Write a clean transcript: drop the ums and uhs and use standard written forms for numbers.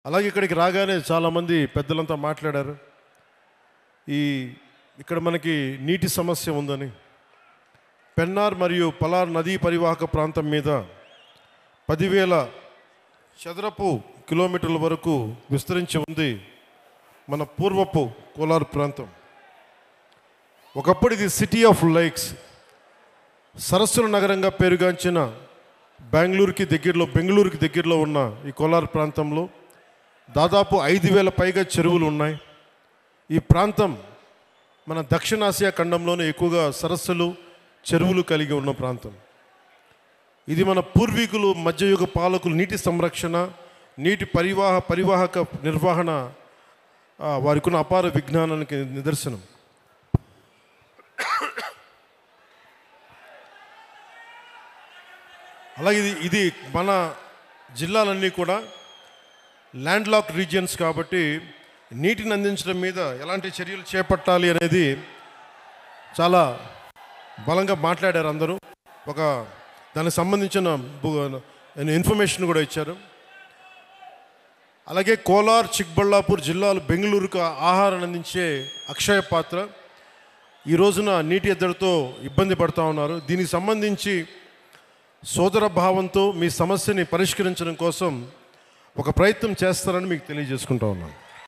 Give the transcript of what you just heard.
అలాగే ఇక్కడికి రాగానే చాలామంది పెద్దలంతా మాట్లాడారు. ఇక్కడ మనకి నీటి సమస్య ఉందని. పెన్నార్ మరియు పలార్ నదీ పరివాహక ప్రాంతం మీద 10,000 చదరపు కిలోమీటర్ల వరకు విస్తరించి ఉంది మన పూర్వపు కోలార్ ప్రాంతం. ఒకప్పుడు ఇది సిటీ ఆఫ్ లేక్స్, సరస్సుల నగరంగా పేరుగాంచిన బెంగళూరుకి దగ్గరలో ఉన్న ఈ కోలార్ ప్రాంతంలో దాదాపు 5,000 పైగా చెరువులు ఉన్నాయి. ఈ ప్రాంతం మన దక్షిణాసియా ఖండంలోనే ఎక్కువగా సరస్సులు, చెరువులు కలిగి ఉన్న ప్రాంతం. ఇది మన పూర్వీకులు, మధ్యయుగ పాలకులు నీటి సంరక్షణ, నీటి పరివాహక నిర్వహణ వారికి ఉన్న అపార విజ్ఞానానికి నిదర్శనం. అలాగే ఇది మన జిల్లాలన్నీ కూడా ల్యాండ్ లాక్ రీజియన్స్ కాబట్టి నీటిని అందించడం మీద ఎలాంటి చర్యలు చేపట్టాలి అనేది చాలా బలంగా మాట్లాడారు అందరూ. దానికి సంబంధించిన ఇన్ఫర్మేషన్ కూడా ఇచ్చారు. అలాగే కోలార్, చిక్బళ్ళాపూర్ జిల్లాలు బెంగళూరుకు ఆహారాన్ని అందించే అక్షయ పాత్ర ఈ రోజున నీటి ఎద్దడితో ఇబ్బంది పడుతూ ఉన్నారు. దీనికి సంబంధించి సోదర భావంతో మీ సమస్యని పరిష్కరించడం కోసం ఒక ప్రయత్నం చేస్తారని మీకు తెలియజేసుకుంటా ఉన్నాను.